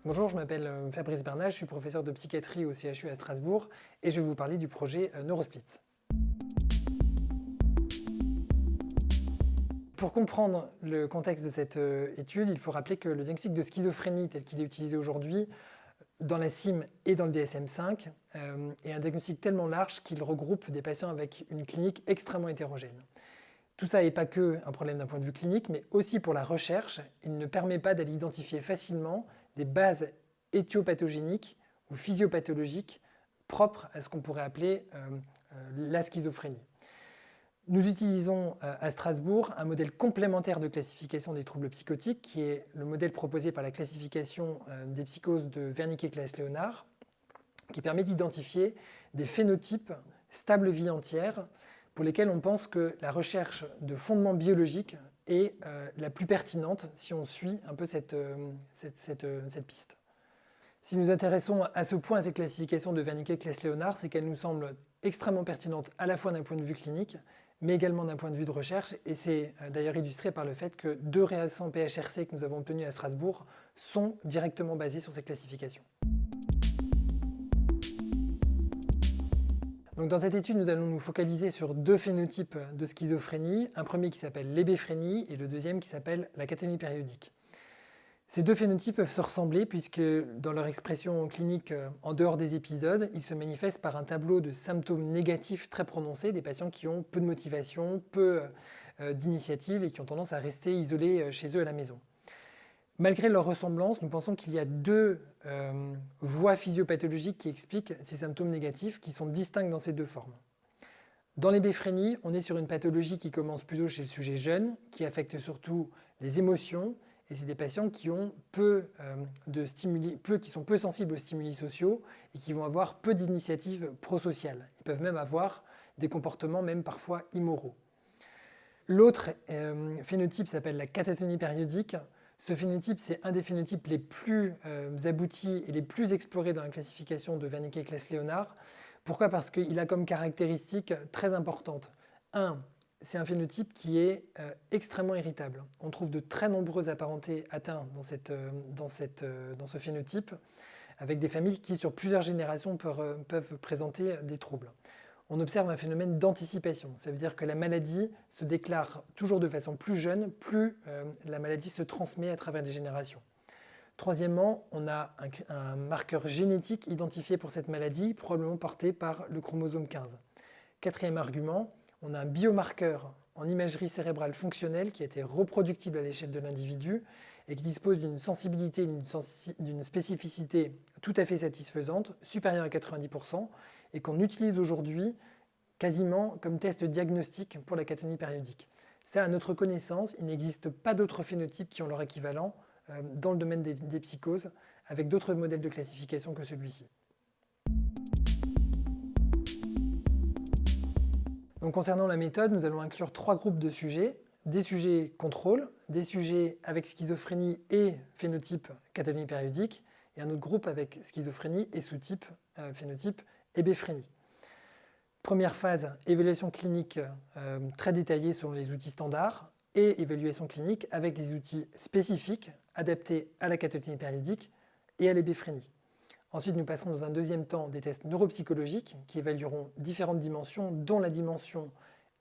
Bonjour, je m'appelle Fabrice Bernat, je suis professeur de psychiatrie au CHU à Strasbourg et je vais vous parler du projet Neurosplits. Pour comprendre le contexte de cette étude, il faut rappeler que le diagnostic de schizophrénie tel qu'il est utilisé aujourd'hui dans la CIM et dans le DSM-5 est un diagnostic tellement large qu'il regroupe des patients avec une clinique extrêmement hétérogène. Tout ça n'est pas que un problème d'un point de vue clinique, mais aussi pour la recherche. Il ne permet pas d'aller identifier facilement des bases éthiopathogéniques ou physiopathologiques propres à ce qu'on pourrait appeler la schizophrénie. Nous utilisons à Strasbourg un modèle complémentaire de classification des troubles psychotiques qui est le modèle proposé par la classification des psychoses de Wernicke-Claes-Leonard qui permet d'identifier des phénotypes stables vie entière pour lesquels on pense que la recherche de fondements biologiques est la plus pertinente si on suit un peu cette piste. Si nous intéressons à ce point à cette classification de Wernicke-Claes-Leonard, c'est qu'elle nous semble extrêmement pertinente à la fois d'un point de vue clinique, mais également d'un point de vue de recherche, et c'est d'ailleurs illustré par le fait que 2 récents PHRC que nous avons obtenus à Strasbourg sont directement basés sur ces classifications. Donc dans cette étude, nous allons nous focaliser sur 2 phénotypes de schizophrénie, un premier qui s'appelle l'hébéphrénie et le deuxième qui s'appelle la catatonie périodique. Ces 2 phénotypes peuvent se ressembler puisque dans leur expression clinique en dehors des épisodes, ils se manifestent par un tableau de symptômes négatifs très prononcés, des patients qui ont peu de motivation, peu d'initiative et qui ont tendance à rester isolés chez eux à la maison. Malgré leur ressemblance, nous pensons qu'il y a 2 voies physiopathologiques qui expliquent ces symptômes négatifs qui sont distincts dans ces 2 formes. Dans l'hébéphrénie, on est sur une pathologie qui commence plutôt chez le sujet jeune, qui affecte surtout les émotions, et c'est des patients qui ont qui sont peu sensibles aux stimuli sociaux et qui vont avoir peu d'initiatives prosociales. Ils peuvent même avoir des comportements même parfois immoraux. L'autre phénotype s'appelle la catatonie périodique. Ce phénotype, c'est un des phénotypes les plus aboutis et les plus explorés dans la classification de Wernicke-Claes-Leonard. Pourquoi? Parce qu'il a comme caractéristique très importante. C'est un phénotype qui est extrêmement irritable. On trouve de très nombreux apparentés atteints dans ce phénotype, avec des familles qui, sur plusieurs générations, peuvent présenter des troubles. On observe un phénomène d'anticipation. Ça veut dire que la maladie se déclare toujours de façon plus jeune, plus la maladie se transmet à travers les générations. Troisièmement, on a un marqueur génétique identifié pour cette maladie, probablement porté par le chromosome 15. Quatrième argument, on a un biomarqueur en imagerie cérébrale fonctionnelle qui a été reproductible à l'échelle de l'individu et qui dispose d'une sensibilité, d'une spécificité tout à fait satisfaisante, supérieure à 90%, et qu'on utilise aujourd'hui quasiment comme test diagnostique pour la catatonie périodique. Ça, à notre connaissance, il n'existe pas d'autres phénotypes qui ont leur équivalent dans le domaine des psychoses, avec d'autres modèles de classification que celui-ci. Donc, concernant la méthode, nous allons inclure 3 groupes de sujets. Des sujets contrôle, des sujets avec schizophrénie et phénotype catatonie périodique, et un autre groupe avec schizophrénie et sous-type phénotype hébéphrénie. Première phase, évaluation clinique très détaillée selon les outils standards et évaluation clinique avec les outils spécifiques adaptés à la catatonie périodique et à l'hébéphrénie. Ensuite, nous passerons dans un deuxième temps des tests neuropsychologiques qui évalueront différentes dimensions, dont la dimension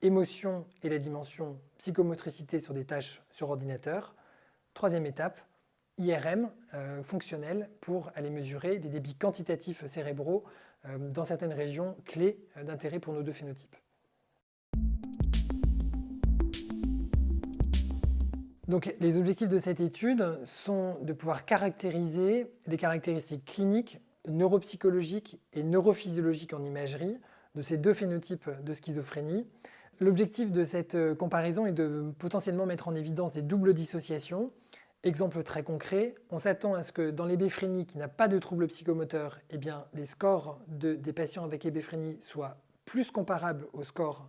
émotion et la dimension psychomotricité sur des tâches sur ordinateur. Troisième étape, IRM fonctionnel pour aller mesurer les débits quantitatifs cérébraux dans certaines régions clés d'intérêt pour nos 2 phénotypes. Donc, les objectifs de cette étude sont de pouvoir caractériser les caractéristiques cliniques, neuropsychologiques et neurophysiologiques en imagerie de ces 2 phénotypes de schizophrénie. L'objectif de cette comparaison est de potentiellement mettre en évidence des doubles dissociations. Exemple très concret, on s'attend à ce que dans l'hébéphrénie qui n'a pas de troubles psychomoteurs, eh bien, les scores des patients avec hébéphrénie soient plus comparables aux scores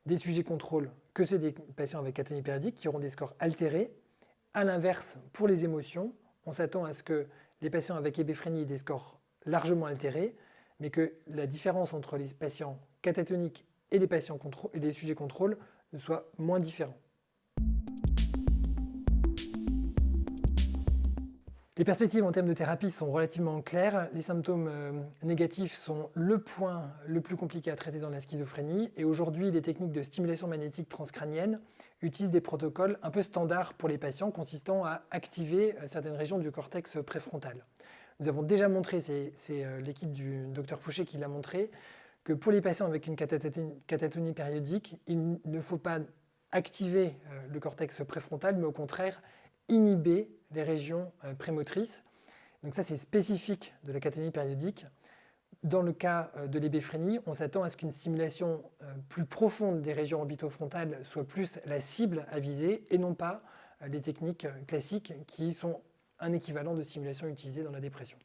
des sujets contrôle que ceux des patients avec catatonie périodique qui auront des scores altérés. A l'inverse, pour les émotions, on s'attend à ce que les patients avec hébéphrénie aient des scores largement altérés, mais que la différence entre les patients catatoniques et les sujets contrôle ne soit moins différente. Les perspectives en termes de thérapie sont relativement claires. Les symptômes négatifs sont le point le plus compliqué à traiter dans la schizophrénie. Et aujourd'hui, les techniques de stimulation magnétique transcrânienne utilisent des protocoles un peu standards pour les patients, consistant à activer certaines régions du cortex préfrontal. Nous avons déjà montré, c'est l'équipe du Dr Fouché qui l'a montré, que pour les patients avec une catatonie périodique, il ne faut pas activer le cortex préfrontal, mais au contraire inhiber les régions prémotrices. Donc ça, c'est spécifique de la catatonie périodique. Dans le cas de l'hébéphrénie, on s'attend à ce qu'une stimulation plus profonde des régions orbitofrontales soit plus la cible à viser et non pas les techniques classiques qui sont un équivalent de stimulation utilisée dans la dépression.